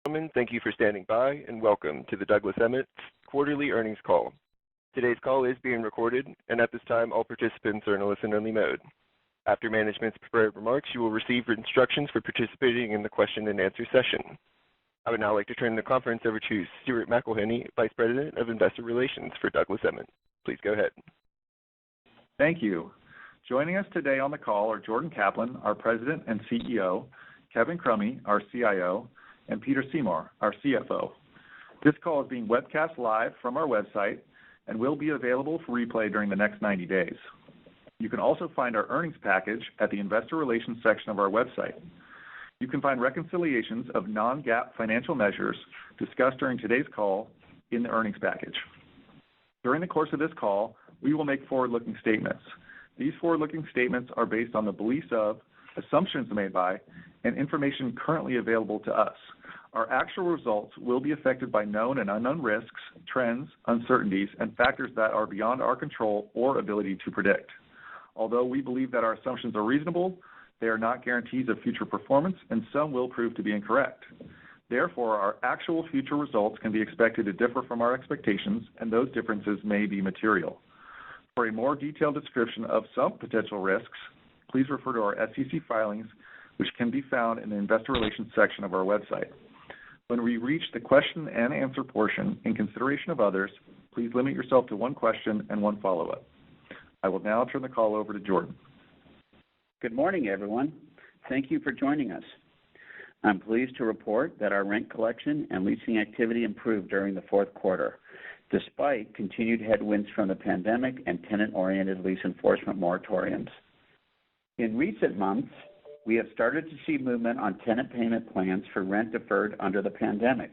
Gentlemen, thank you for standing by and welcome to the Douglas Emmett's quarterly earnings call. Today's call is being recorded, and at this time, all participants are in a listen-only mode. After management's prepared remarks, you will receive instructions for participating in the question and answer session. I would now like to turn the conference over to Stuart McElhenney, Vice President of Investor Relations for Douglas Emmett. Please go ahead. Thank you. Joining us today on the call are Jordan Kaplan, our President and CEO, Kevin Crummy, our CIO, and Peter Seymour, our CFO. This call is being webcast live from our website and will be available for replay during the next 90 days. You can also find our earnings package at the Investor Relations section of our website. You can find reconciliations of non-GAAP financial measures discussed during today's call in the earnings package. During the course of this call, we will make forward-looking statements. These forward-looking statements are based on the beliefs of, assumptions made by, and information currently available to us. Our actual results will be affected by known and unknown risks, trends, uncertainties, and factors that are beyond our control or ability to predict. Although we believe that our assumptions are reasonable, they are not guarantees of future performance, and some will prove to be incorrect. Therefore, our actual future results can be expected to differ from our expectations, and those differences may be material. For a more detailed description of some potential risks, please refer to our SEC filings, which can be found in the Investor Relations section of our website. When we reach the question and answer portion, in consideration of others, please limit yourself to one question and one follow-up. I will now turn the call over to Jordan. Good morning, everyone. Thank you for joining us. I'm pleased to report that our rent collection and leasing activity improved during the fourth quarter, despite continued headwinds from the pandemic and tenant-oriented lease enforcement moratoriums. In recent months, we have started to see movement on tenant payment plans for rent deferred under the pandemic.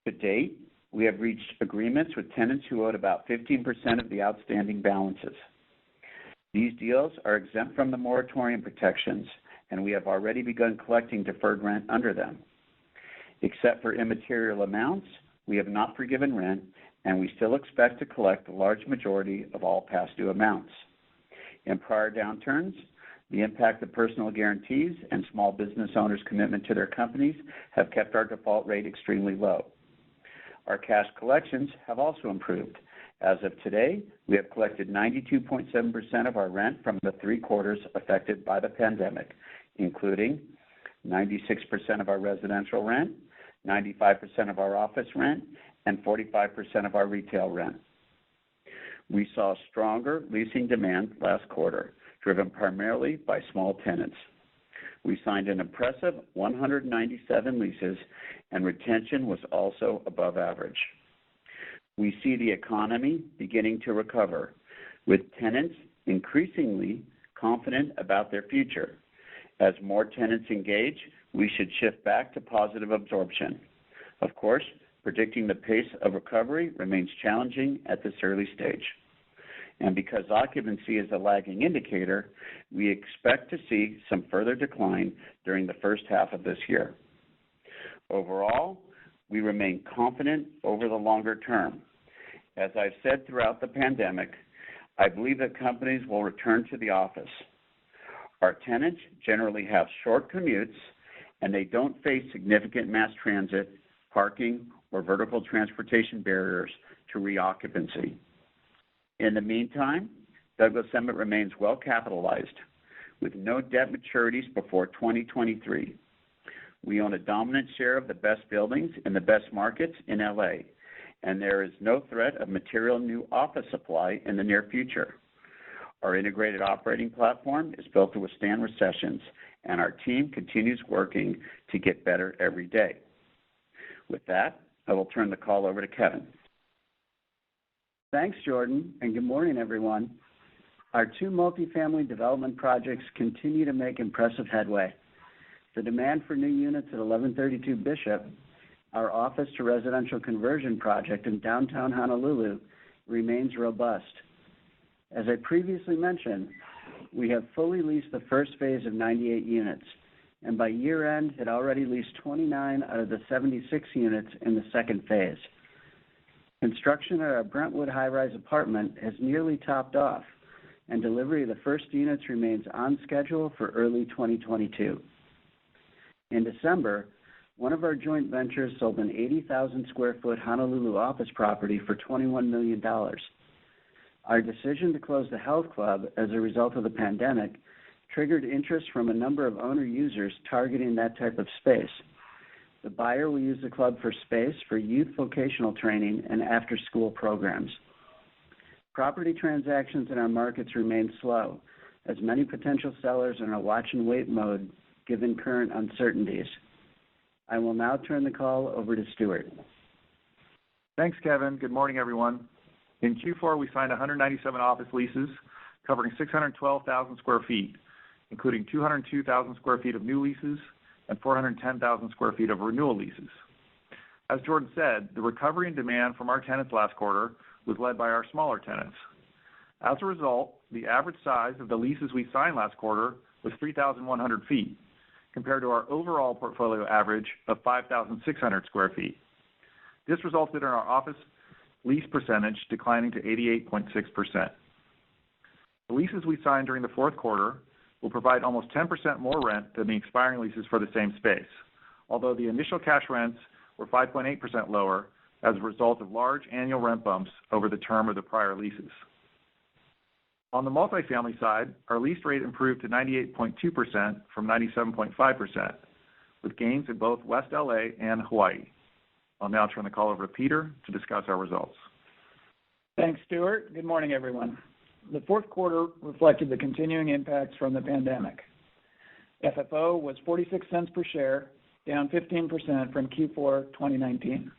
To date, we have reached agreements with tenants who owed about 15% of the outstanding balances. These deals are exempt from the moratorium protections, and we have already begun collecting deferred rent under them. Except for immaterial amounts, we have not forgiven rent, and we still expect to collect the large majority of all past due amounts. In prior downturns, the impact of personal guarantees and small business owners' commitment to their companies have kept our default rate extremely low. Our cash collections have also improved. As of today, we have collected 92.7% of our rent from the 3 quarters affected by the pandemic, including 96% of our residential rent, 95% of our office rent, and 45% of our retail rent. We saw stronger leasing demand last quarter, driven primarily by small tenants. We signed an impressive 197 leases, and retention was also above average. We see the economy beginning to recover, with tenants increasingly confident about their future. As more tenants engage, we should shift back to positive absorption. Of course, predicting the pace of recovery remains challenging at this early stage. And because occupancy is a lagging indicator, we expect to see some further decline during the first half of this year. Overall, we remain confident over the longer term. As I've said throughout the pandemic, I believe that companies will return to the office. Our tenants generally have short commutes, and they don't face significant mass transit, parking, or vertical transportation barriers to reoccupancy. In the meantime, Douglas Emmett remains well capitalized, with no debt maturities before 2023. We own a dominant share of the best buildings in the best markets in LA, and there is no threat of material new office supply in the near future. Our integrated operating platform is built to withstand recessions, and our team continues working to get better every day. With that, I will turn the call over to Kevin. Thanks, Jordan, and good morning, everyone. Our 2 multifamily development projects continue to make impressive headway. The demand for new units at 1132 Bishop, our office-to-residential conversion project in downtown Honolulu, remains robust. As I previously mentioned, we have fully leased the first phase of 98 units, and by year-end had already leased 29 out of the 76 units in the second phase. Construction at our Brentwood high-rise apartment has nearly topped off, and delivery of the first units remains on schedule for early 2022. In December, one of our joint ventures sold an 80,000 square foot Honolulu office property for $21 million. Our decision to close the health club as a result of the pandemic triggered interest from a number of owner users targeting that type of space. The buyer will use the club for space for youth vocational training and after-school programs. Property transactions in our markets remain slow, as many potential sellers are in a watch-and-wait mode given current uncertainties. I will now turn the call over to Stuart. Thanks, Kevin. Good morning, everyone. In Q4, we signed 197 office leases covering 612,000 square feet, including 202,000 square feet of new leases and 410,000 square feet of renewal leases. As Jordan said, the recovery in demand from our tenants last quarter was led by our smaller tenants. As a result, the average size of the leases we signed last quarter was 3,100 feet, compared to our overall portfolio average of 5,600 square feet. This resulted in our office lease percentage declining to 88.6%. The leases we signed during the fourth quarter will provide almost 10% more rent than the expiring leases for the same space, although the initial cash rents were 5.8% lower as a result of large annual rent bumps over the term of the prior leases. On the multifamily side, our lease rate improved to 98.2% from 97.5%, with gains in both West LA and Hawaii. I'll now turn the call over to Peter to discuss our results. Thanks, Stuart. Good morning, everyone. The fourth quarter reflected the continuing impacts from the pandemic. FFO was 46 cents per share, down 15% from Q4 2019.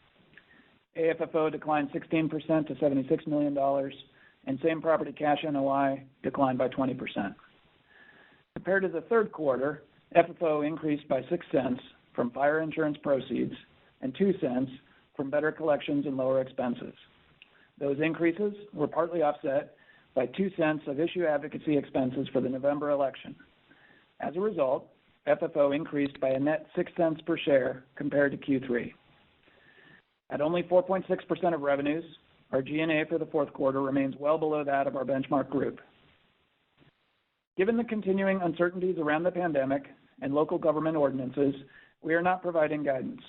AFFO declined 16% to $76 million, and same-property cash NOI declined by 20%. Compared to the third quarter, FFO increased by 6 cents from fire insurance proceeds and 2 cents from better collections and lower expenses. Those increases were partly offset by 2 cents of issue advocacy expenses for the November election. As a result, FFO increased by a net 6 cents per share compared to Q3. At only 4.6% of revenues, our G&A for the fourth quarter remains well below that of our benchmark group. Given the continuing uncertainties around the pandemic and local government ordinances, we are not providing guidance.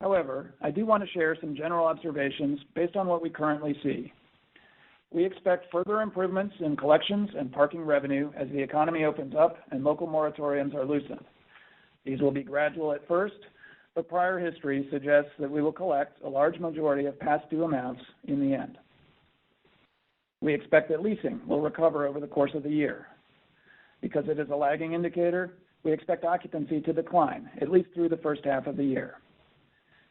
However, I do want to share some general observations based on what we currently see. We expect further improvements in collections and parking revenue as the economy opens up and local moratoriums are loosened. These will be gradual at first, but prior history suggests that we will collect a large majority of past due amounts in the end. We expect that leasing will recover over the course of the year. Because it is a lagging indicator, we expect occupancy to decline, at least through the first half of the year.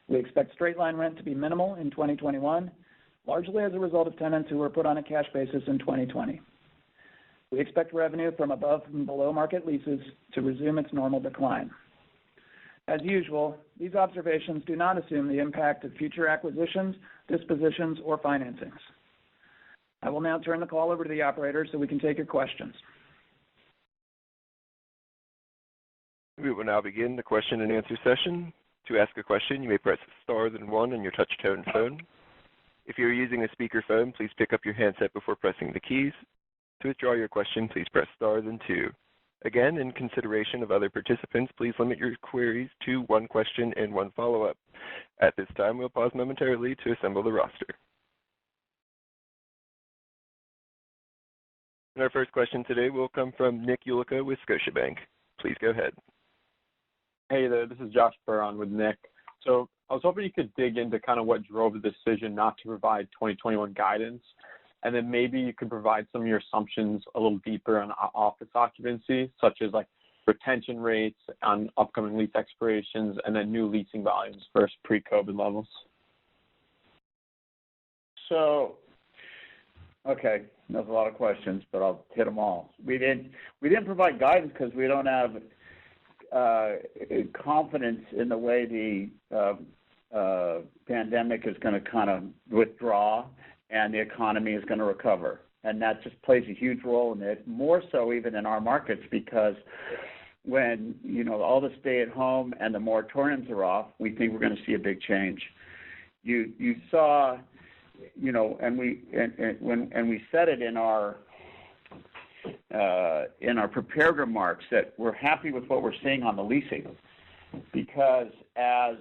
We expect straight-line rent to be minimal in 2021, largely as a result of tenants who were put on a cash basis in 2020. We expect revenue from above and below market leases to resume its normal decline. As usual, these observations do not assume the impact of future acquisitions, dispositions, or financings. I will now turn the call over to the operator so we can take your questions. We will now begin the question and answer session. To ask a question, you may press star then one on your touch-tone phone. If you are using a speakerphone, please pick up your handset before pressing the keys. To withdraw your question, please press star then two. Again, in consideration of other participants, please limit your queries to one question and one follow-up. At this time, we'll pause momentarily to assemble the roster. And our first question today will come from Nick Yulico with Scotiabank. Please go ahead. Hey there, this is Josh Burr with Nick. So I was hoping you could dig into kind of what drove the decision not to provide 2021 guidance, and then maybe you could provide some of your assumptions a little deeper on office occupancy, such as like retention rates on upcoming lease expirations and then new leasing volumes versus pre-COVID levels. So, okay, that's a lot of questions, but I'll hit them all. We didn't provide guidance because we don't have confidence in the way the pandemic is going to kind of withdraw and the economy is going to recover. And that just plays a huge role in it, more so even in our markets, because when, all the stay-at-home and the moratoriums are off, we think we're going to see a big change. You saw, and we said it in our prepared remarks that we're happy with what we're seeing on the leasing. because as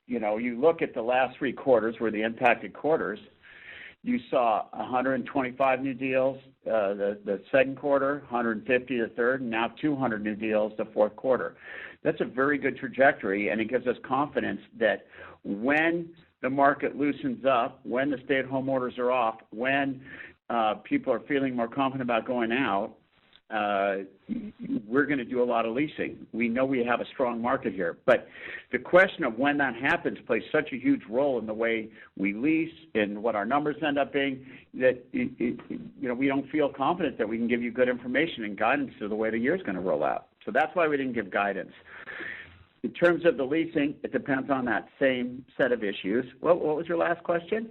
you look at the last 3 quarters were the impacted quarters, you saw 125 new deals the second quarter, 150 the third, and now 200 new deals the fourth quarter. That's a very good trajectory, and it gives us confidence that when the market loosens up, when the stay-at-home orders are off, when people are feeling more confident about going out, we're going to do a lot of leasing. We know we have a strong market here, but the question of when that happens plays such a huge role in the way we lease and what our numbers end up being that we don't feel confident that we can give you good information and guidance to the way the year's going to roll out. So that's why we didn't give guidance. In terms of the leasing, it depends on that same set of issues. What was your last question?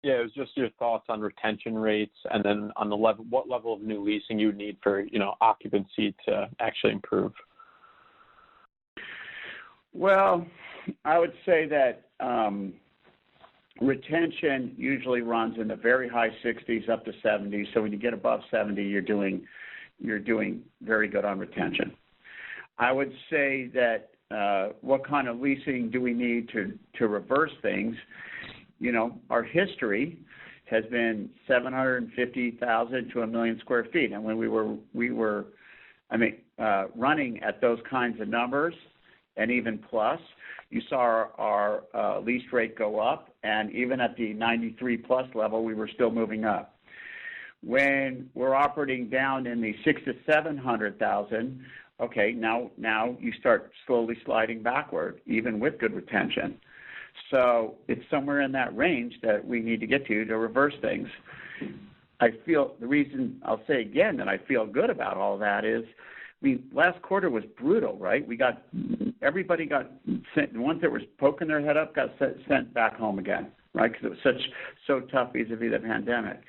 Yeah, it was just your thoughts on retention rates, and then on the level, what level of new leasing you would need for occupancy to actually improve. Well, I would say that retention usually runs in the very high 60s up to 70. So when you get above 70, you're doing very good on retention. I would say that what kind of leasing do we need to reverse things? Our history has been 750,000 to 1 million square feet, and when we were running at those kinds of numbers, and even plus, you saw our lease rate go up, and even at the 93 plus level, we were still moving up. When we're operating down in the 600,000 to 700,000, okay, now you start slowly sliding backward, even with good retention. So it's somewhere in that range that we need to get to reverse things. I feel the reason I'll say again that I feel good about all that is, last quarter was brutal, right? Everybody got sent. The ones that were poking their head up got sent back home again, right? Because it was so tough vis-a-vis the pandemic.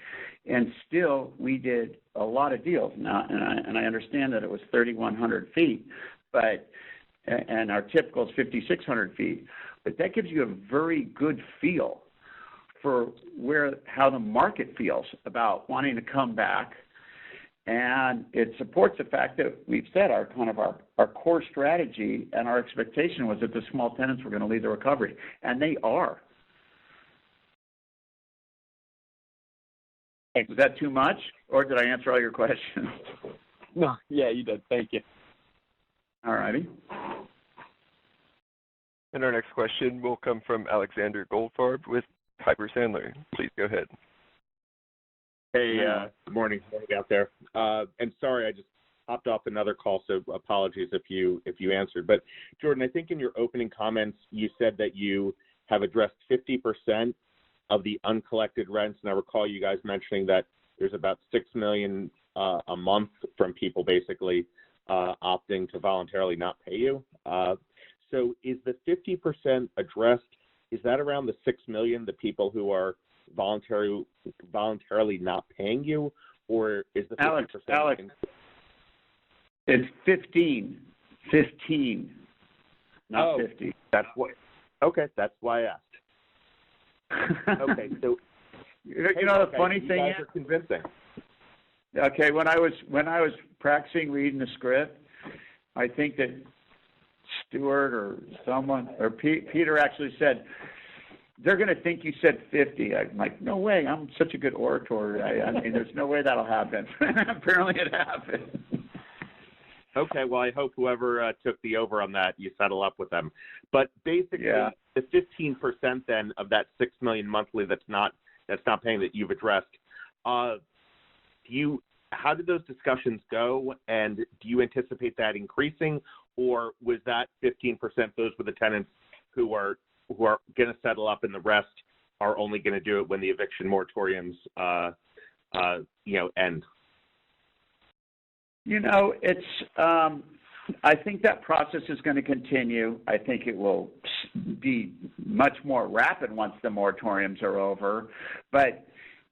And still, we did a lot of deals. Now, and I understand that it was 3,100 feet, and our typical is 5,600 feet. But that gives you a very good feel for how the market feels about wanting to come back, and it supports the fact that we've said our core strategy and our expectation was that the small tenants were going to lead the recovery, and they are. Was that too much, or did I answer all your questions? No, yeah, you did. Thank you. All righty. And our next question will come from Alexander Goldfarb with Piper Sandler. Please go ahead. Hey, good morning out there. And sorry, I just hopped off another call, so apologies if you answered. But Jordan, I think in your opening comments you said that you have addressed 50% of the uncollected rents, and I recall you guys mentioning that there's about $6 million a month from people basically opting to voluntarily not pay you. So is the 50% addressed? Is that around the $6 million, the people who are voluntarily not paying you, or is the 50%? Alex, it's 15, not 50. That's what. Okay, that's why I asked. Okay, so the funny thing is, are convincing. Okay, when I was practicing reading the script, I think that Stuart or someone or Peter actually said, they're going to think you said 50. I'm like, no way. I'm such a good orator. I mean, there's no way that'll happen. Apparently it happened. Okay, well, I hope whoever took the over on that, you settle up with them. But basically, the 15% then of that $6 million monthly that's not paying that you've addressed, how did those discussions go, and do you anticipate that increasing, or was that 15%, those were the tenants who are going to settle up and the rest are only going to do it when the eviction moratoriums end? I think that process is going to continue. I think it will be much more rapid once the moratoriums are over. But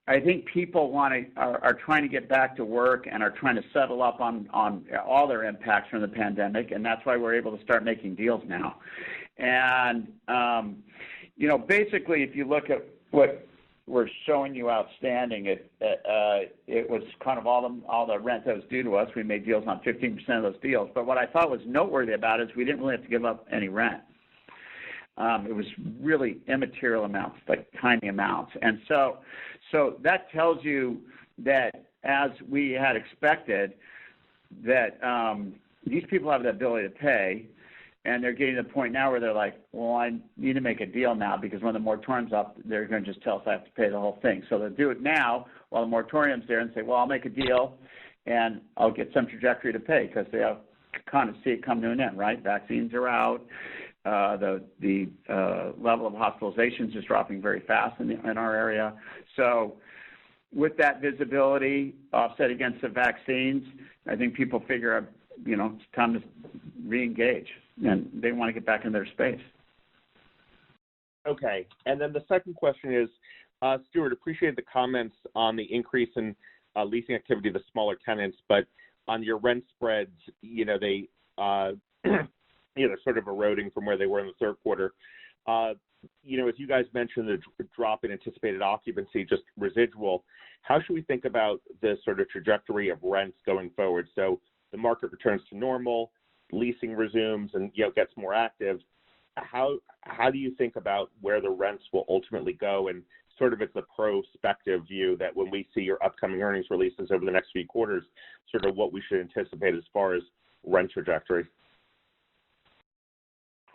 I think people are trying to get back to work and are trying to settle up on all their impacts from the pandemic, and that's why we're able to start making deals now. And, basically, if you look at what were showing you outstanding. It was kind of all the rent that was due to us. We made deals on 15% of those deals. But what I thought was noteworthy about it is we didn't really have to give up any rent. It was really immaterial amounts, like tiny amounts. And so that tells you that, as we had expected, that these people have the ability to pay, and they're getting to the point now where they're like, well, I need to make a deal now, because when the moratorium's up, they're going to just tell us I have to pay the whole thing. So they'll do it now while the moratorium's there and say, well, I'll make a deal and I'll get some trajectory to pay, because they have kind of see it come to an end, right? Vaccines are out. The level of hospitalizations is dropping very fast in our area. So with that visibility offset against the vaccines, I think people figure, it's time to re-engage, and they want to get back in their space. Okay. And then the second question is, Stuart, appreciate the comments on the increase in leasing activity of the smaller tenants, but on your rent spreads, they they're sort of eroding from where they were in the third quarter. As you guys mentioned, the drop in anticipated occupancy, just residual. How should we think about the sort of trajectory of rents going forward? So the market returns to normal, leasing resumes, and gets more active. How do you think about where the rents will ultimately go? And sort of it's a prospective view that when we see your upcoming earnings releases over the next few quarters, sort of what we should anticipate as far as rent trajectory.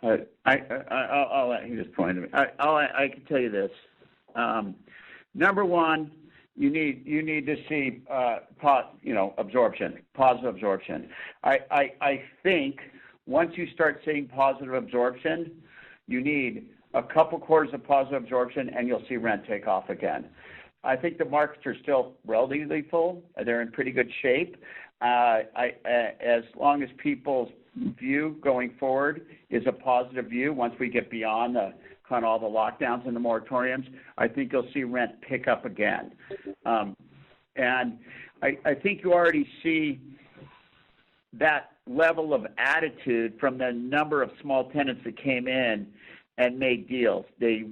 I'll let you just point to me. I can tell you this. Number one, you need to see absorption, positive absorption. I think once you start seeing positive absorption, you need a couple quarters of positive absorption, and you'll see rent take off again. I think the markets are still relatively full. They're in pretty good shape. As long as people's view going forward is a positive view, once we get beyond the kind of all the lockdowns and the moratoriums, I think you'll see rent pick up again. And I think you already see that level of attitude from the number of small tenants that came in and made deals. They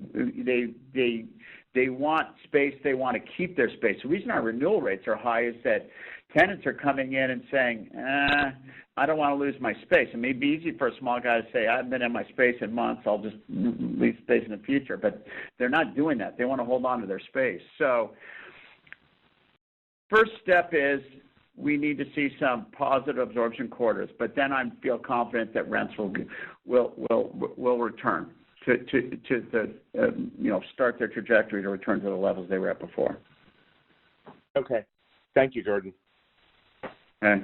want space. They want to keep their space. The reason our renewal rates are high is that tenants are coming in and saying, I don't want to lose my space. It may be easy for a small guy to say, I haven't been in my space in months, I'll just lease space in the future. But they're not doing that. They want to hold on to their space. So first step is we need to see some positive absorption quarters. But then I feel confident that rents will return to start their trajectory to return to the levels they were at before. Okay. Thank you, Jordan. Okay.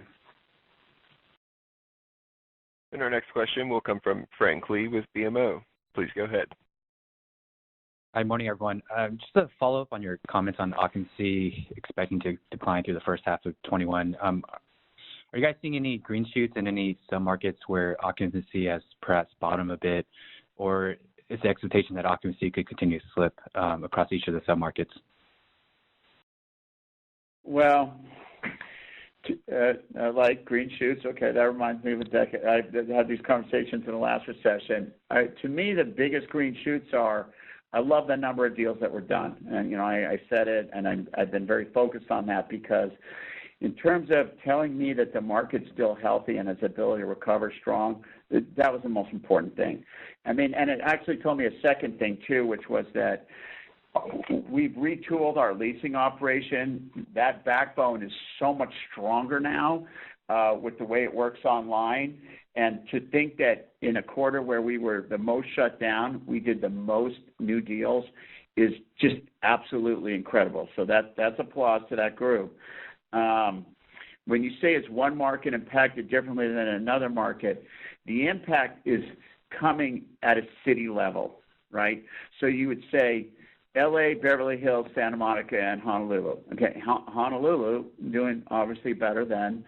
And our next question will come from Frank Lee with BMO. Please go ahead. Hi, morning, everyone. Just a follow-up on your comments on occupancy expecting to decline through the first half of 21. Are you guys seeing any green shoots in any submarkets where occupancy has perhaps bottomed a bit, or is the expectation that occupancy could continue to slip across each of the submarkets? Well, like green shoots, okay, that reminds me of a decade. I had these conversations in the last recession. To me, the biggest green shoots are, I love the number of deals that were done. And, I said it, and I've been very focused on that, because in terms of telling me that the market's still healthy and its ability to recover strong, that was the most important thing. And it actually told me a second thing, too, which was that we've retooled our leasing operation. That backbone is so much stronger now with the way it works online. And to think that in a quarter where we were the most shut down, we did the most new deals is just absolutely incredible. So that's applause to that group. When you say it's one market impacted differently than another market, the impact is coming at a city level, right? So you would say LA, Beverly Hills, Santa Monica, and Honolulu. Okay, Honolulu doing obviously better than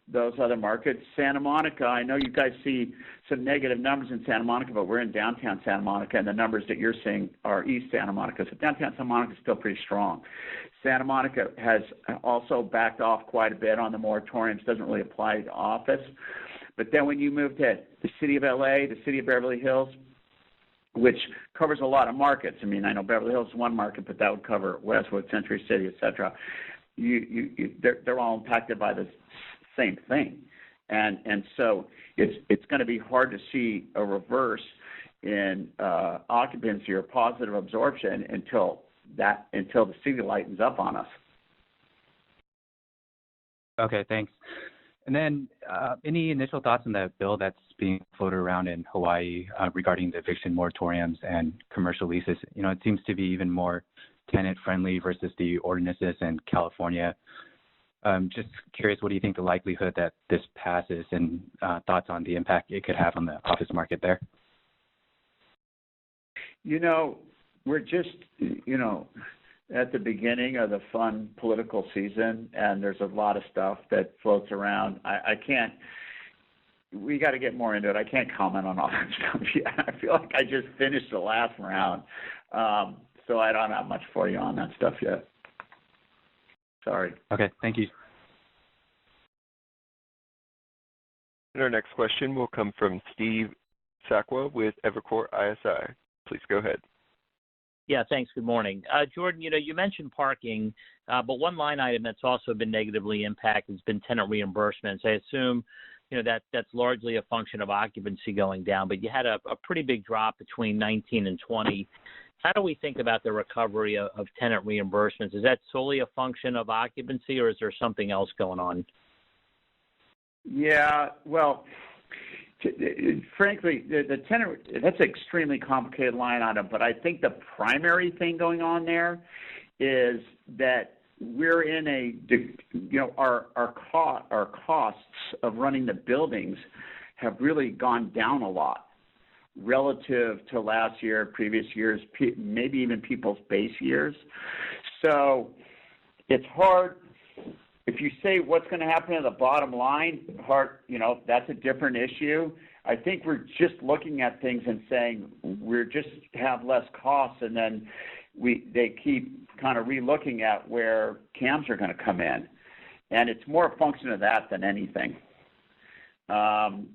those other markets. Santa Monica, I know you guys see some negative numbers in Santa Monica, but we're in downtown Santa Monica, and the numbers that you're seeing are East Santa Monica. So downtown Santa Monica is still pretty strong. Santa Monica has also backed off quite a bit on the moratoriums. Doesn't really apply to office. But then when you move to the city of LA, the city of Beverly Hills, which covers a lot of markets. I mean, I know Beverly Hills is one market, but that would cover Westwood, Century City, et cetera. They're all impacted by the same thing. And so it's going to be hard to see a reverse in occupancy or positive absorption until the city lightens up on us. Okay, thanks. And then any initial thoughts on the bill that's being floated around in Hawaii regarding the eviction moratoriums and commercial leases? You know, it seems to be even more tenant-friendly versus the ordinances in California. Just curious, what do you think the likelihood that this passes, and thoughts on the impact it could have on the office market there? You know, we're just, at the beginning of the fun political season, and there's a lot of stuff that floats around. We got to get more into it. I can't comment on all that stuff yet. I feel like I just finished the last round, so I don't have much for you on that stuff yet. Sorry. Okay, thank you. And our next question will come from Steve Sakwa with Evercore ISI. Please go ahead. Yeah, thanks. Good morning. Jordan, you mentioned parking, but one line item that's also been negatively impacted has been tenant reimbursements. I assume, that's largely a function of occupancy going down, but you had a pretty big drop between 19 and 20. How do we think about the recovery of tenant reimbursements? Is that solely a function of occupancy, or is there something else going on? Yeah, well, frankly, the tenant, that's an extremely complicated line item, but I think the primary thing going on there is that we're in our costs of running the buildings have really gone down a lot relative to last year, previous years, maybe even people's base years. So it's hard. If you say what's going to happen to the bottom line, that's a different issue. I think we're just looking at things and saying we just have less costs, and then they keep kind of relooking at where CAMs are going to come in, and it's more a function of that than anything.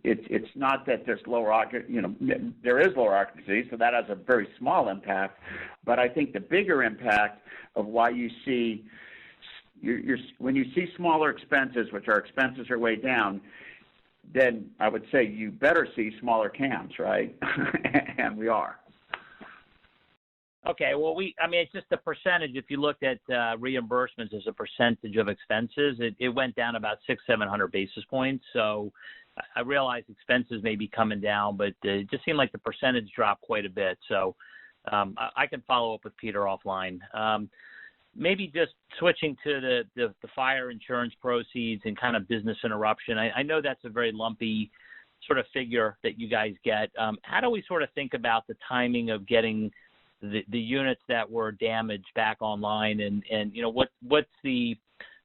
It's not that there's lower occupancy. There is lower occupancy, so that has a very small impact. But I think the bigger impact of why you see when you see smaller expenses, which our expenses are way down, then I would say you better see smaller CAMs, right? And we are. Okay, well, it's just the percentage. If you looked at reimbursements as a percentage of expenses, it went down about 600-700 basis points. So I realize expenses may be coming down, but it just seemed like the percentage dropped quite a bit. So I can follow up with Peter offline. Maybe just switching to the fire insurance proceeds and kind of business interruption. I know that's a very lumpy sort of figure that you guys get. How do we sort of think about the timing of getting the units that were damaged back online, and what's the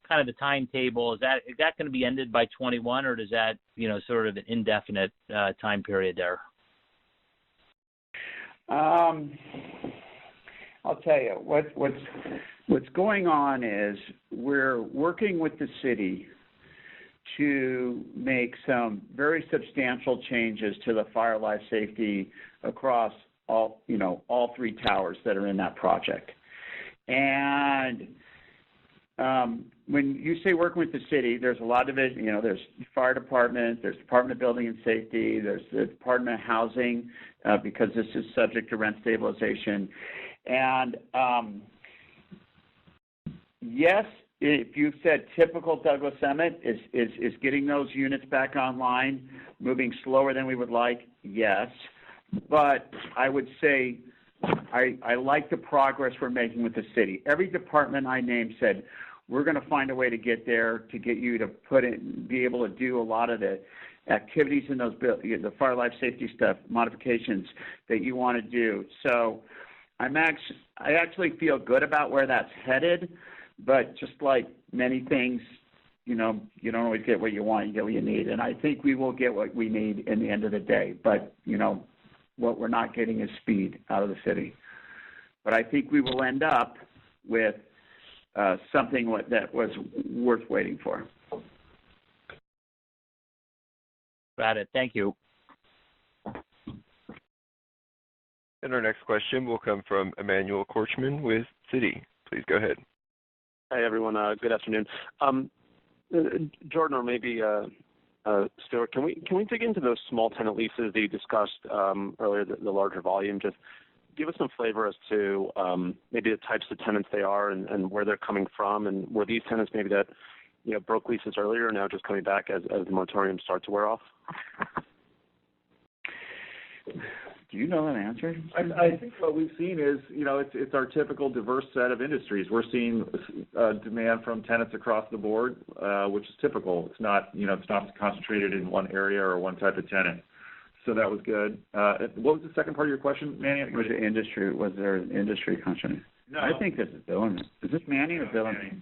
kind of the timetable? Is that going to be ended by 21, or does that sort of an indefinite time period there? I'll tell you what's going on is we're working with the city to make some very substantial changes to the fire life safety across all three towers that are in that project. And when you say working with the city, there's a lot of it. There's fire department, there's Department of Building and Safety, there's the Department of Housing, because this is subject to rent stabilization. And yes, if you said typical Douglas Emmett is getting those units back online, moving slower than we would like, yes. But I would say I like the progress we're making with the city. Every department I named said, we're going to find a way to get there, to get you to be able to do a lot of the activities in those, the fire life safety stuff, modifications that you want to do. So I actually feel good about where that's headed, but just like many things, you don't always get what you want, you get what you need. And I think we will get what we need in the end of the day. But, what we're not getting is speed out of the city. But I think we will end up with something that was worth waiting for. Got it. Thank you. And our next question will come from Emmanuel Korchman with Citi. Please go ahead. Hi, everyone. Good afternoon. Jordan, or maybe Stuart, can we dig into those small tenant leases that you discussed earlier, the larger volume? Just give us some flavor as to maybe the types of tenants they are and where they're coming from, and were these tenants maybe that broke leases earlier, now just coming back as the moratorium starts to wear off? Do you know that answer? I think what we've seen is, it's our typical diverse set of industries. We're seeing demand from tenants across the board, which is typical. It's not, it's not concentrated in one area or one type of tenant. So that was good. What was the second part of your question, Manny? Was it industry? Was there an industry concentration? No. I think this is Bill Emmett. Is this Manny or Bill Emmett?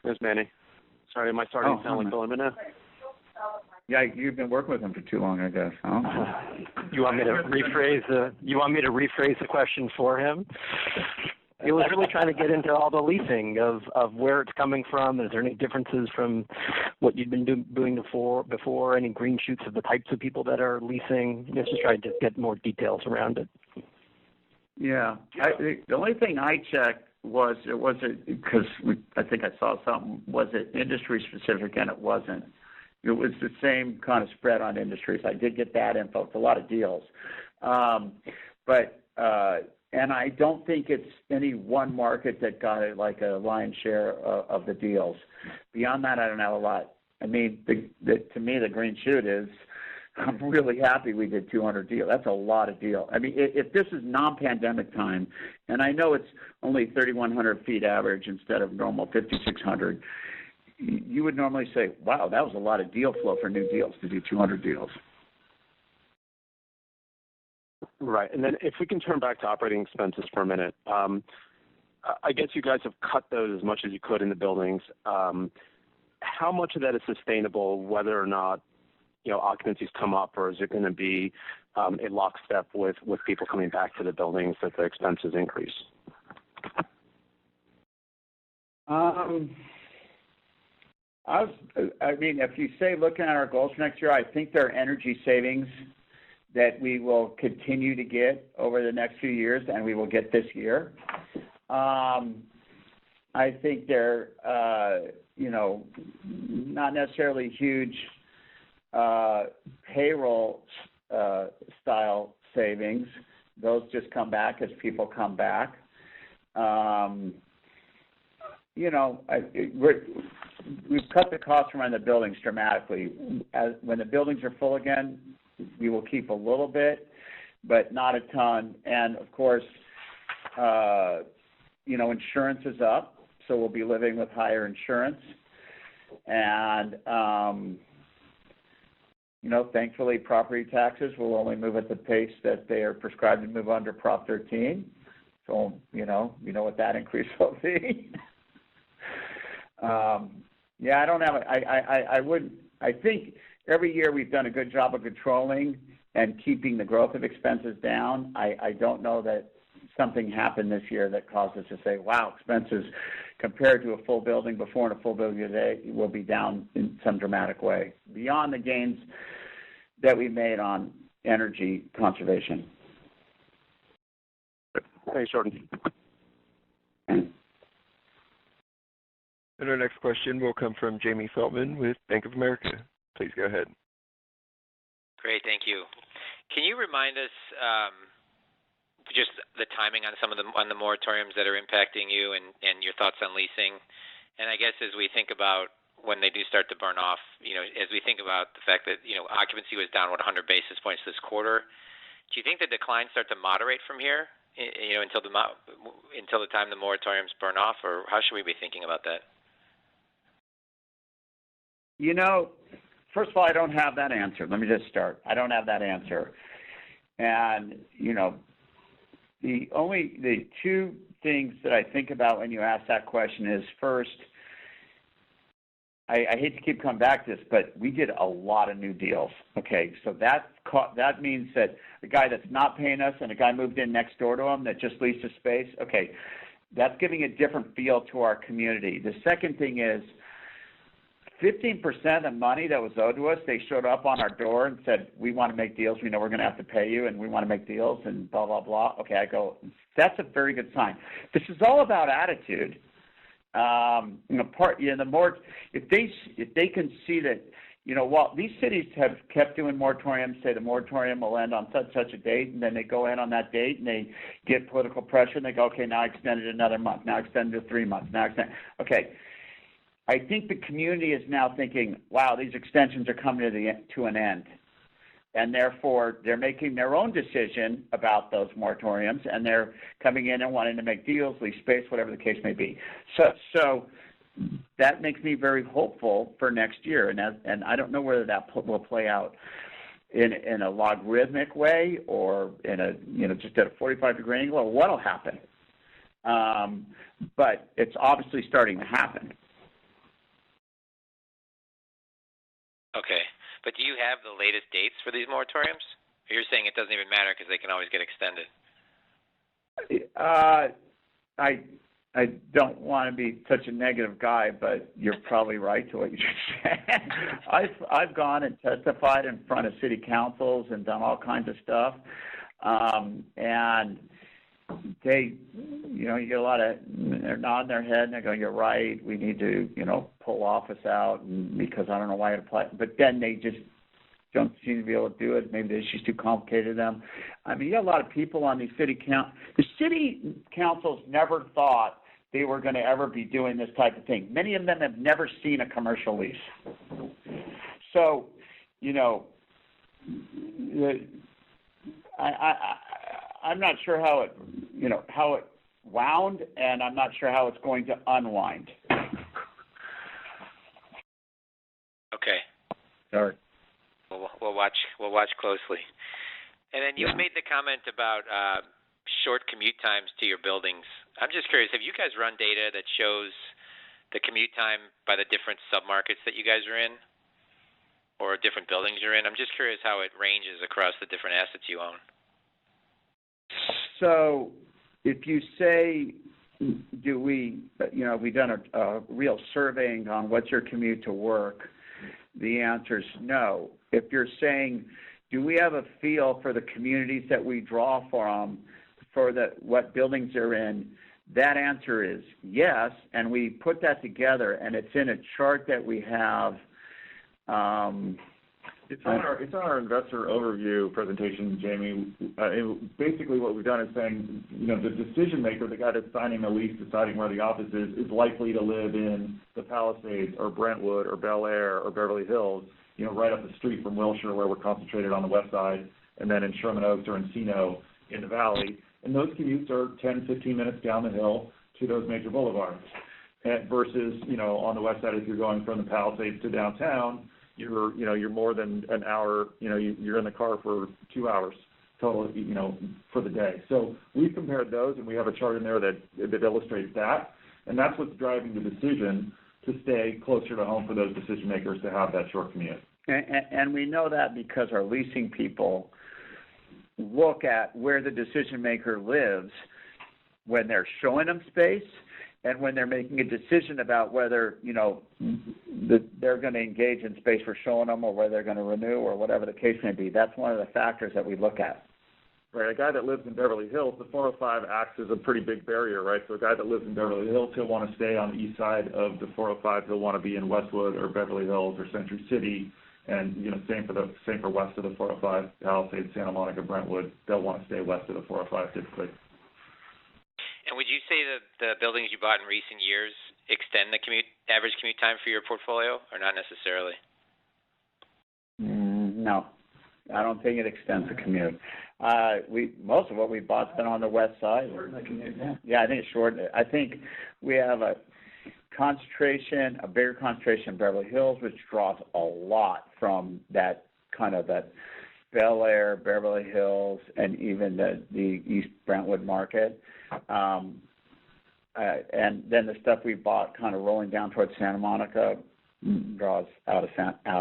There's Manny. Sorry, am I starting to sound like Bill Emmett now? Yeah, you've been working with him for too long, I guess. Huh? You want me to rephrase the question for him? He was really trying to get into all the leasing of where it's coming from. Is there any differences from what you've been doing before? Any green shoots of the types of people that are leasing? Just trying to get more details around it. Yeah, the only thing I checked was because I think I saw something. Was it industry specific? And it wasn't. It was the same kind of spread on industries. I did get that info. It's a lot of deals. And I don't think it's any one market that got it like a lion's share of the deals. Beyond that, I don't have a lot. I mean, to me, the green shoot is I'm really happy we did 200 deals. That's a lot of deals. I mean, if this is non-pandemic time, and I know it's only 3,100 feet average instead of normal 5,600, you would normally say, wow, that was a lot of deal flow for new deals to do 200 deals. Right. And then if we can turn back to operating expenses for a minute, I guess you guys have cut those as much as you could in the buildings. How much of that is sustainable, whether or not, occupancies come up, or is it going to be a lockstep with people coming back to the buildings that the expenses increase? If you say looking at our goals for next year, I think there are energy savings that we will continue to get over the next few years, and we will get this year. I think they're, not necessarily huge payroll style savings. Those just come back as people come back. We've cut the costs around the buildings dramatically. When the buildings are full again, we will keep a little bit, but not a ton. And of course, insurance is up, so we'll be living with higher insurance. And thankfully, property taxes will only move at the pace that they are prescribed to move under Prop 13. So you know what that increase will be. I don't have. I think every year we've done a good job of controlling and keeping the growth of expenses down. I don't know that something happened this year that caused us to say, wow, expenses compared to a full building before and a full building today will be down in some dramatic way, beyond the gains that we made on energy conservation. Thanks, Jordan. And our next question will come from Jamie Feldman with Bank of America. Please go ahead. Great, thank you. Can you remind us just the timing on some of the moratoriums that are impacting you and your thoughts on leasing? And I guess as we think about when they do start to burn off, as we think about the fact that occupancy was down 100 basis points this quarter, do you think the declines start to moderate from here? Until the time the moratoriums burn off, or how should we be thinking about that? First of all, I don't have that answer. Let me just start. I don't have that answer. And, the two things that I think about when you ask that question is, first, I hate to keep coming back to this, but we did a lot of new deals. Okay, so that means that the guy that's not paying us and a guy moved in next door to him that just leased a space, okay, that's giving a different feel to our community. The second thing is 15% of the money that was owed to us, they showed up on our door and said, we want to make deals. We know we're going to have to pay you, and we want to make deals, and blah, blah, blah. Okay, I go, that's a very good sign. This is all about attitude. The more, if they can see that, while these cities have kept doing moratoriums, say the moratorium will end on such a date, and then they go in on that date and they get political pressure and they go, okay, now extend it another month, now extend it to 3 months, now extend. Okay, I think the community is now thinking, wow, these extensions are coming to an end, and therefore they're making their own decision about those moratoriums, and they're coming in and wanting to make deals, lease space, whatever the case may be. So that makes me very hopeful for next year, and I don't know whether that will play out in a logarithmic way or in a just at a 45-degree angle, or what'll happen. But it's obviously starting to happen. Okay, but do you have the latest dates for these moratoriums? Or you're saying it doesn't even matter because they can always get extended? I don't want to be such a negative guy, but you're probably right to what you just said. I've gone and testified in front of city councils and done all kinds of stuff, and they, you get a lot of, they're nodding their head and they go, you're right, we need to, pull office out because I don't know why it applies. But then they just don't seem to be able to do it. Maybe the issue's too complicated to them. I mean, you got a lot of people on these the city councils never thought they were going to ever be doing this type of thing. Many of them have never seen a commercial lease. So, I'm not sure how it wound, and I'm not sure how it's going to unwind. Okay. Sorry. We'll watch closely. And then you made the comment about short commute times to your buildings. I'm just curious, have you guys run data that shows the commute time by the different submarkets that you guys are in or different buildings you're in? I'm just curious how it ranges across the different assets you own. So if you say, have we done a real surveying on what's your commute to work, the answer is no. If you're saying, do we have a feel for the communities that we draw from, for what buildings they're in, that answer is yes, and we put that together, and it's in a chart that we have. It's on our investor overview presentation, Jamie. Basically what we've done is saying, the decision maker, the guy that's signing the lease, deciding where the office is likely to live in the Palisades or Brentwood or Bel Air or Beverly Hills, right up the street from Wilshire, where we're concentrated on the west side, and then in Sherman Oaks or Encino in the valley. And those commutes are 10, 15 minutes down the hill to those major boulevards. Versus, on the west side, if you're going from the Palisades to downtown, you're more than an hour, you're in the car for 2 hours total, for the day. So we've compared those, and we have a chart in there that illustrates that. And that's what's driving the decision to stay closer to home for those decision makers to have that short commute. And we know that because our leasing people look at where the decision maker lives when they're showing them space and when they're making a decision about whether, they're going to engage in space for showing them or whether they're going to renew or whatever the case may be. That's one of the factors that we look at. Right, a guy that lives in Beverly Hills, the 405 acts as a pretty big barrier, right? So a guy that lives in Beverly Hills, he'll want to stay on the east side of the 405. He'll want to be in Westwood or Beverly Hills or Century City. And, same for west of the 405, Palisades, Santa Monica, Brentwood. They'll want to stay west of the 405 typically. And would you say that the buildings you bought in recent years extend the average commute time for your portfolio, or not necessarily? No, I don't think it extends the commute. Most of what we bought's been on the west side. Yeah, I think it's short. I think we have a bigger concentration in Beverly Hills, which draws a lot from that Bel Air, Beverly Hills, and even the East Brentwood market. And then the stuff we bought kind of rolling down towards Santa Monica draws out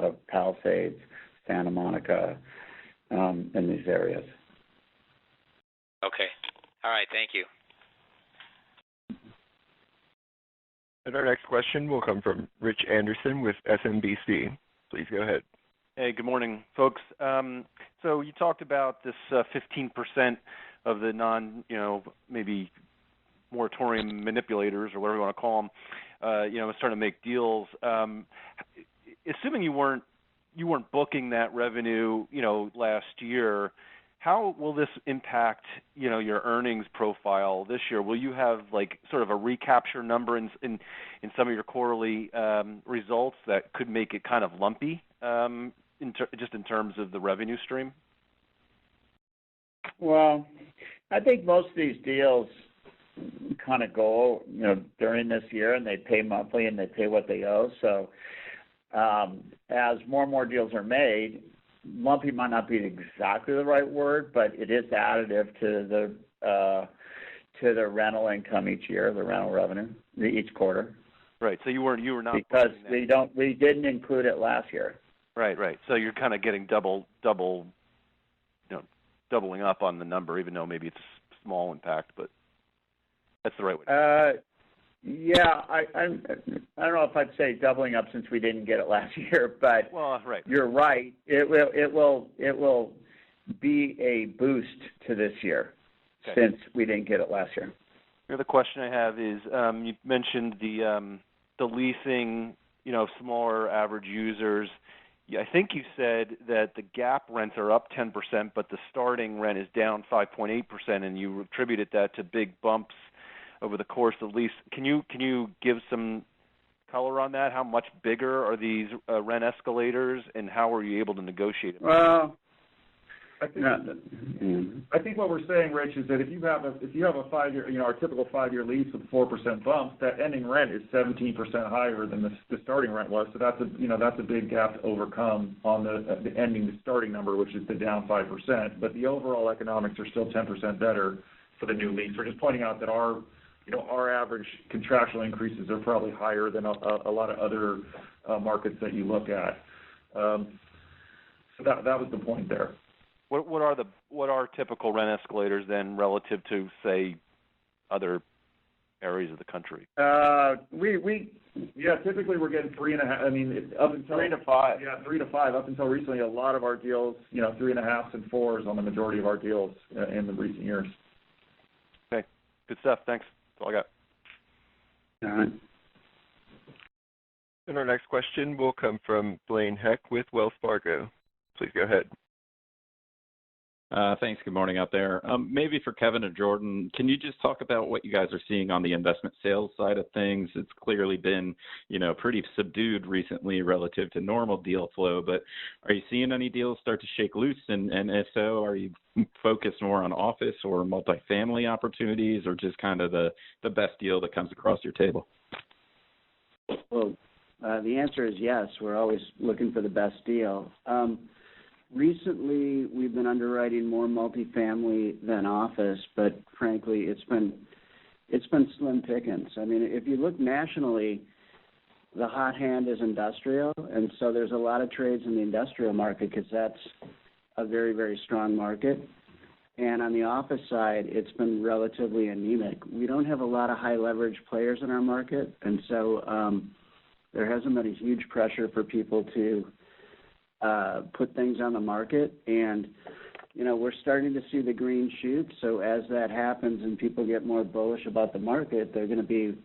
of Palisades, Santa Monica, in these areas. Okay. All right. Thank you. And our next question will come from Rich Anderson with SMBC. Please go ahead. Hey, good morning, folks. So you talked about this 15% of the maybe moratorium manipulators or whatever you want to call them, starting to make deals. Assuming you weren't booking that revenue, last year, how will this impact, your earnings profile this year? Will you have like sort of a recapture number in some of your quarterly results that could make it kind of lumpy, just in terms of the revenue stream? Well, I think most of these deals kind of go, during this year, and they pay monthly and they pay what they owe. So as more and more deals are made, lumpy might not be exactly the right word, but it is additive to the rental income each year, the rental revenue each quarter. Right. So you were not, because we didn't include it last year. Right. So you're kind of getting doubling up on the number, even though maybe it's a small impact, but that's the right way. Yeah, I don't know if I'd say doubling up since we didn't get it last year, but right. You're right. It will be a boost to this year, since we didn't get it last year. The other question I have is, you mentioned the leasing, smaller average users. I think you said that the gap rents are up 10%, but the starting rent is down 5.8%, and you attributed that to big bumps over the course of the lease. Can you give some color on that? How much bigger are these rent escalators, and how are you able to negotiate it? Well, I think what we're saying, Rich, is that if you have a 5-year, our typical 5-year lease with 4% bumps, that ending rent is 17% higher than the starting rent was. So that's a big gap to overcome on the ending to starting number, which is the down 5%. But the overall economics are still 10% better for the new lease. We're just pointing out that our average contractual increases are probably higher than a lot of other markets that you look at. So that was the point there. What are typical rent escalators then relative to, say, other areas of the country? Typically we're getting 3.5. I mean, up until 3 to 5. Yeah, 3 to 5. Up until recently, a lot of our deals, 3.5s and 4s on the majority of our deals in the recent years. Okay, good stuff. Thanks. That's all I got. All right. And our next question will come from Blaine Heck with Wells Fargo. Please go ahead. Thanks. Good morning out there. Maybe for Kevin or Jordan, can you just talk about what you guys are seeing on the investment sales side of things? It's clearly been, pretty subdued recently relative to normal deal flow, but are you seeing any deals start to shake loose? And if so, are you focused more on office or multifamily opportunities, or just kind of the best deal that comes across your table? Well, the answer is yes. We're always looking for the best deal. Recently, we've been underwriting more multifamily than office, but frankly, it's been slim pickings. I mean, if you look nationally, the hot hand is industrial, and so there's a lot of trades in the industrial market because that's a very, very strong market. And on the office side, it's been relatively anemic. We don't have a lot of high leverage players in our market, and so there hasn't been a huge pressure for people to put things on the market, and we're starting to see the green shoots. So as that happens and people get more bullish about the market, they're going to be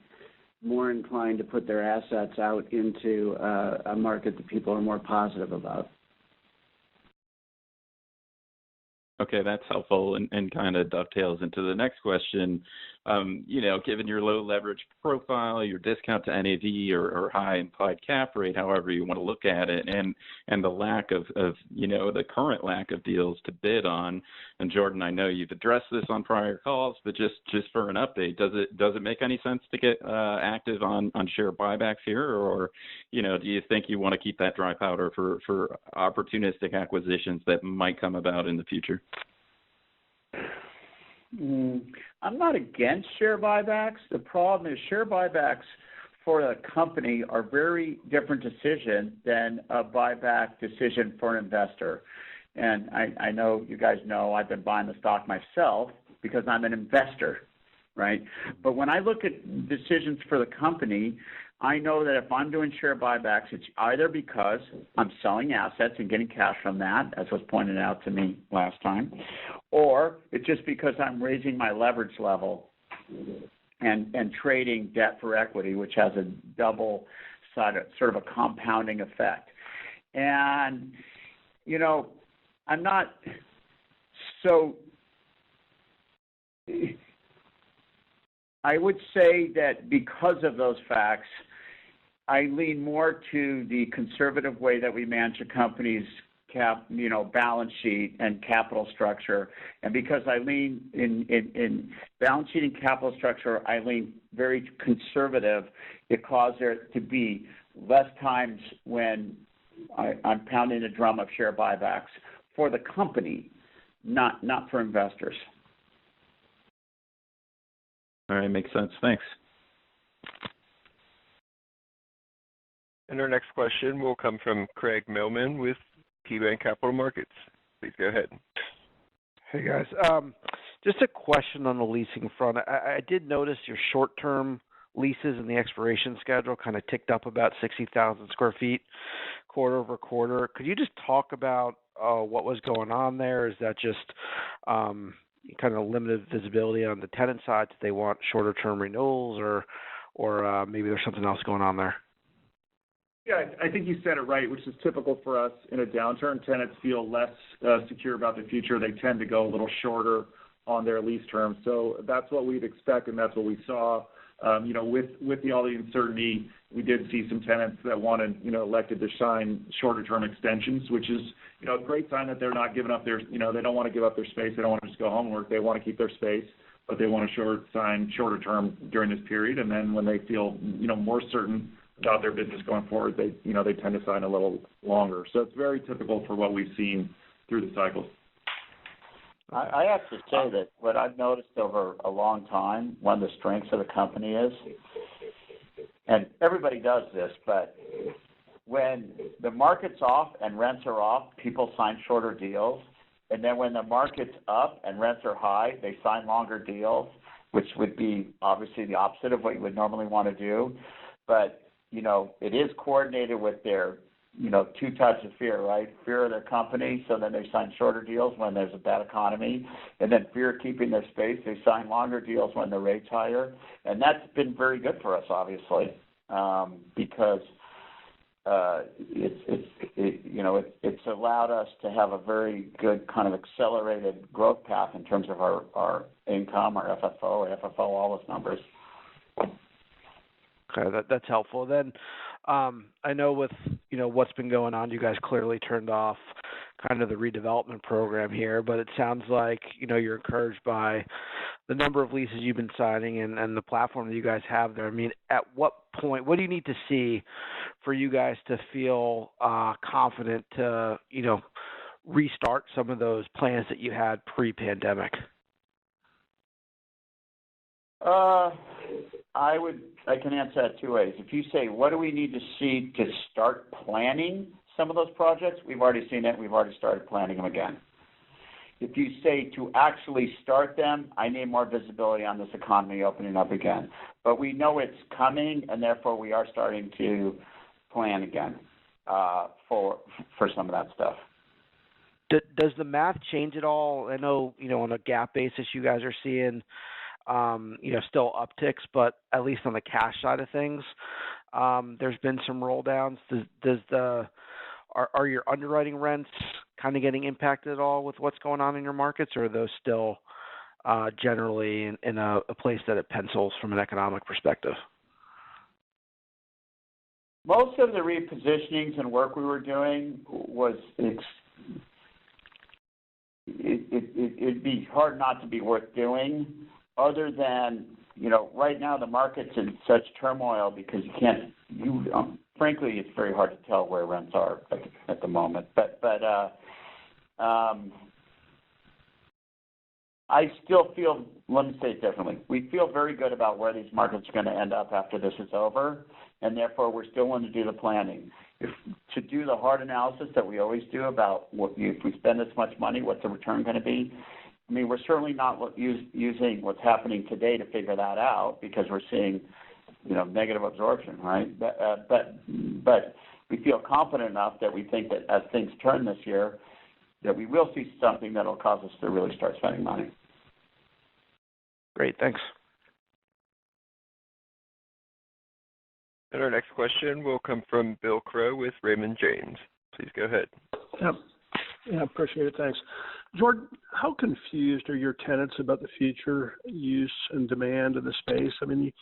more inclined to put their assets out into a market that people are more positive about. Okay, that's helpful and kind of dovetails into the next question. Given your low leverage profile, your discount to NAV or high implied cap rate, however you want to look at it, and the lack of the current lack of deals to bid on. And Jordan, I know you've addressed this on prior calls, but just for an update, does it make any sense to get active on share buybacks here, or do you think you want to keep that dry powder for opportunistic acquisitions that might come about in the future? I'm not against share buybacks. The problem is share buybacks for a company are very different decision than a buyback decision for an investor. And I know you guys know I've been buying the stock myself because I'm an investor. right? But when I look at decisions for the company, I know that if I'm doing share buybacks, it's either because I'm selling assets and getting cash from that, as was pointed out to me last time, or it's just because I'm raising my leverage level and trading debt for equity, which has a double side, sort of a compounding effect. And, you know, I'm not so. I would say that because of those facts, I lean more to the conservative way that we manage a company's balance sheet and capital structure. And because I lean in balance sheet and capital structure, I lean very conservative. It causes there to be less times when I'm pounding the drum of share buybacks for the company, not for investors. All right, makes sense. Thanks. And our next question will come from Craig Millman with KeyBanc Capital Markets. Please go ahead. Hey, guys. Just a question on the leasing front. I did notice your short-term leases in the expiration schedule kind of ticked up about 60,000 square feet quarter over quarter. Could you just talk about what was going on there? Is that just kind of limited visibility on the tenant side? Do they want shorter-term renewals, or maybe there's something else going on there? Yeah, I think you said it right, which is typical for us in a downturn. Tenants feel less secure about the future. They tend to go a little shorter on their lease terms. So that's what we'd expect, and that's what we saw. With all the uncertainty, we did see some tenants that wanted, elected to sign shorter-term extensions, which is, a great sign that they're not giving up their, they don't want to give up their space. They don't want to just go home and work. They want to keep their space, but they want to sign shorter term during this period. And then when they feel, more certain about their business going forward, they tend to sign a little longer. So it's very typical for what we've seen through the cycles. I have to say that what I've noticed over a long time, one of the strengths of the company is, and everybody does this, but when the market's off and rents are off, people sign shorter deals. And then when the market's up and rents are high, they sign longer deals, which would be obviously the opposite of what you would normally want to do. But, it is coordinated with their, two types of fear, right? Fear of their company, so then they sign shorter deals when there's a bad economy. And then fear of keeping their space, they sign longer deals when the rate's higher. And that's been very good for us, obviously, because it's allowed us to have a very good kind of accelerated growth path in terms of our income, our FFO, all those numbers. Okay, that's helpful. Then I know with what's been going on, you guys clearly turned off kind of the redevelopment program here, but it sounds like you're encouraged by the number of leases you've been signing and the platform that you guys have there. I mean, at what point, what do you need to see for you guys to feel confident to restart some of those plans that you had pre-pandemic? I can answer that two ways. If you say, what do we need to see to start planning some of those projects, we've already seen it. We've already started planning them again. If you say to actually start them, I need more visibility on this economy opening up again. But we know it's coming, and therefore we are starting to plan again for some of that stuff. Does the math change at all? I know, on a GAAP basis, you guys are seeing still upticks, but at least on the cash side of things, there's been some roll downs. Are your underwriting rents kind of getting impacted at all with what's going on in your markets, or are those still generally in a place that it pencils from an economic perspective? Most of the repositionings and work we were doing was it'd be hard not to be worth doing. Other than, right now the market's in such turmoil because frankly, it's very hard to tell where rents are at the moment. But I still feel, let me say it differently, we feel very good about where these markets are going to end up after this is over, and therefore we're still willing to do the planning. To do the hard analysis that we always do about if we spend this much money, what's the return going to be? I mean, we're certainly not using what's happening today to figure that out because we're seeing, negative absorption, right? But we feel confident enough that we think that as things turn this year, that we will see something that will cause us to really start spending money. Great, thanks. And our next question will come from Bill Crow with Raymond James. Please go ahead. Yeah, appreciate it. Thanks. Jordan, how confused are your tenants about the future use and demand of the space? I mean,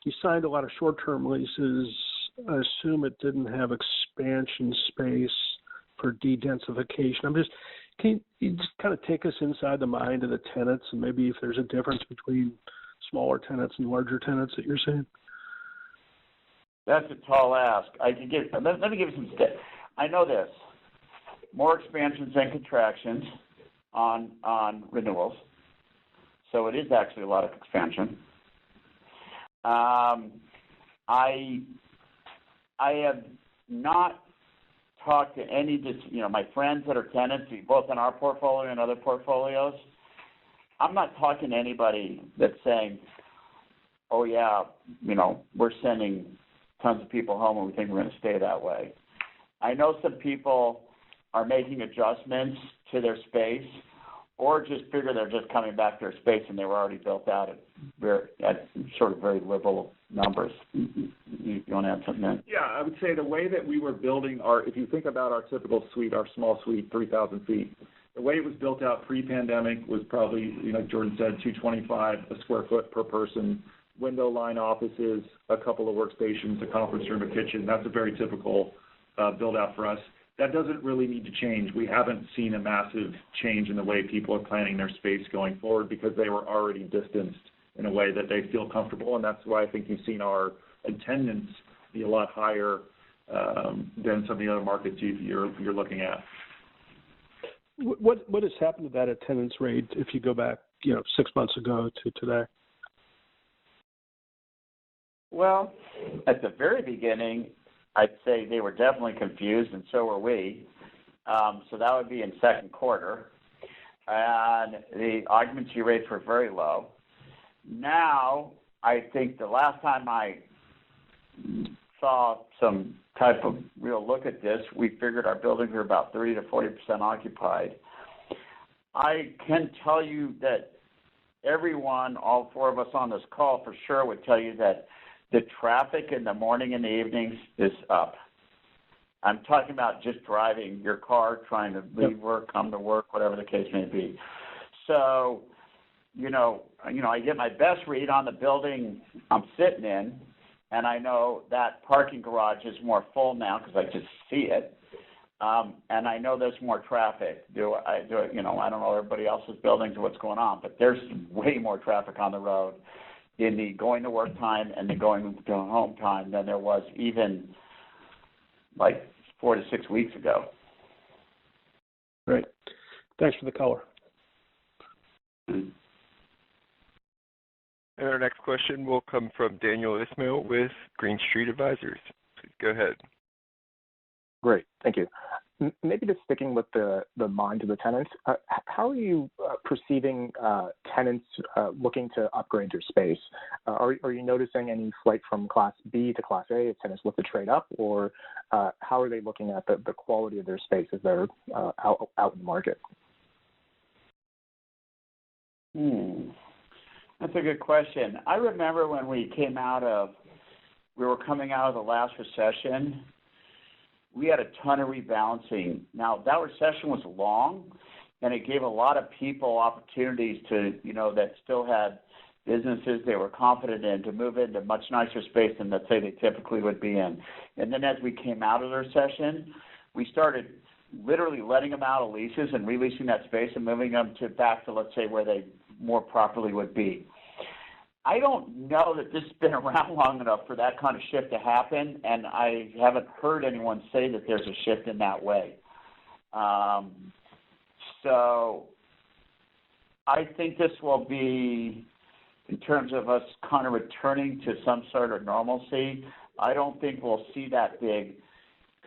you signed a lot of short-term leases. I assume it didn't have expansion space for de-densification. Can you just kind of take us inside the mind of the tenants and maybe if there's a difference between smaller tenants and larger tenants that you're seeing? That's a tall ask. Let me give you some stats. I know this. More expansions than contractions on renewals. So it is actually a lot of expansion. I have not talked to any, my friends that are tenants, both in our portfolio and other portfolios. I'm not talking to anybody that's saying, oh yeah, we're sending tons of people home and we think we're going to stay that way. I know some people are making adjustments to their space or just figure they're just coming back to their space and they were already built out at sort of very liberal numbers. You want to add something there? Yeah, I would say the way that we were building if you think about our typical suite, our small suite, 3,000 feet, the way it was built out pre-pandemic was probably, Jordan said, $225 a square foot per person, window line offices, a couple of workstations, a conference room, a kitchen. That's a very typical build out for us. That doesn't really need to change. We haven't seen a massive change in the way people are planning their space going forward because they were already distanced in a way that they feel comfortable, and that's why I think you've seen our attendance be a lot higher than some of the other markets you're looking at. What has happened to that attendance rate if you go back, 6 months ago to today? Well, at the very beginning, I'd say they were definitely confused, and so were we. So that would be in second quarter. And the occupancy rates were very low. Now, I think the last time I saw some type of real look at this, we figured our buildings were about 30 to 40% occupied. I can tell you that everyone, all four of us on this call for sure would tell you that the traffic in the morning and the evenings is up. I'm talking about just driving your car, trying to leave work, come to work, whatever the case may be. So, I get my best read on the building I'm sitting in, and I know that parking garage is more full now because I just see it. And I know there's more traffic. I don't know everybody else's buildings or what's going on, but there's way more traffic on the road in the going to work time and the going to home time than there was even like 4 to 6 weeks ago. Great. Thanks for the color. And our next question will come from Daniel Ismail with Green Street Advisors. Please go ahead. Great. Thank you. Maybe just sticking with the mind of the tenants, how are you perceiving tenants looking to upgrade their space? Are you noticing any flight from Class B to Class A as tenants look to trade up, or how are they looking at the quality of their space as they're out in the market? That's a good question. I remember when we were coming out of the last recession, we had a ton of rebalancing. Now, that recession was long, and it gave a lot of people opportunities to, that still had businesses they were confident in to move into much nicer space than, let's say, they typically would be in. And then as we came out of the recession, we started literally letting them out of leases and releasing that space and moving them back to, let's say, where they more properly would be. I don't know that this has been around long enough for that kind of shift to happen, and I haven't heard anyone say that there's a shift in that way. So I think this will be, in terms of us kind of returning to some sort of normalcy, I don't think we'll see that big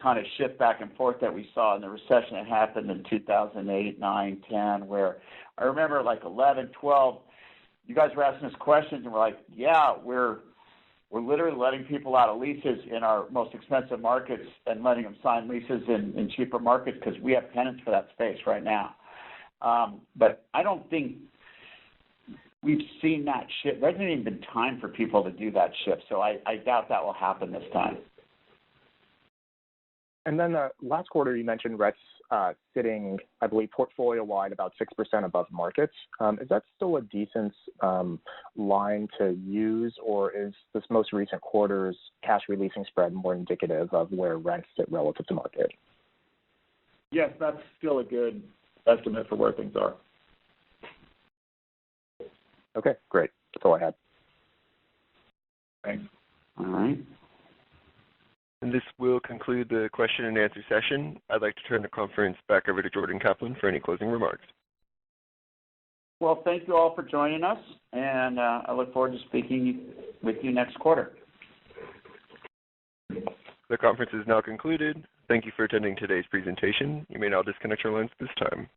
kind of shift back and forth that we saw in the recession that happened in 2008, 9, 10, where I remember like 11, 12, you guys were asking us questions and we're like, yeah, we're literally letting people out of leases in our most expensive markets and letting them sign leases in cheaper markets because we have tenants for that space right now. But I don't think we've seen that shift. There hasn't even been time for people to do that shift, so I doubt that will happen this time. And then last quarter, you mentioned rents sitting, I believe, portfolio-wide about 6% above markets. Is that still a decent line to use, or is this most recent quarter's cash releasing spread more indicative of where rents sit relative to market? Yes, that's still a good estimate for where things are. Okay, great. That's all I had. Thanks. All right. And this will conclude the question and answer session. I'd like to turn the conference back over to Jordan Kaplan for any closing remarks. Well, thank you all for joining us, and I look forward to speaking with you next quarter. The conference is now concluded. Thank you for attending today's presentation. You may now disconnect your lines at this time.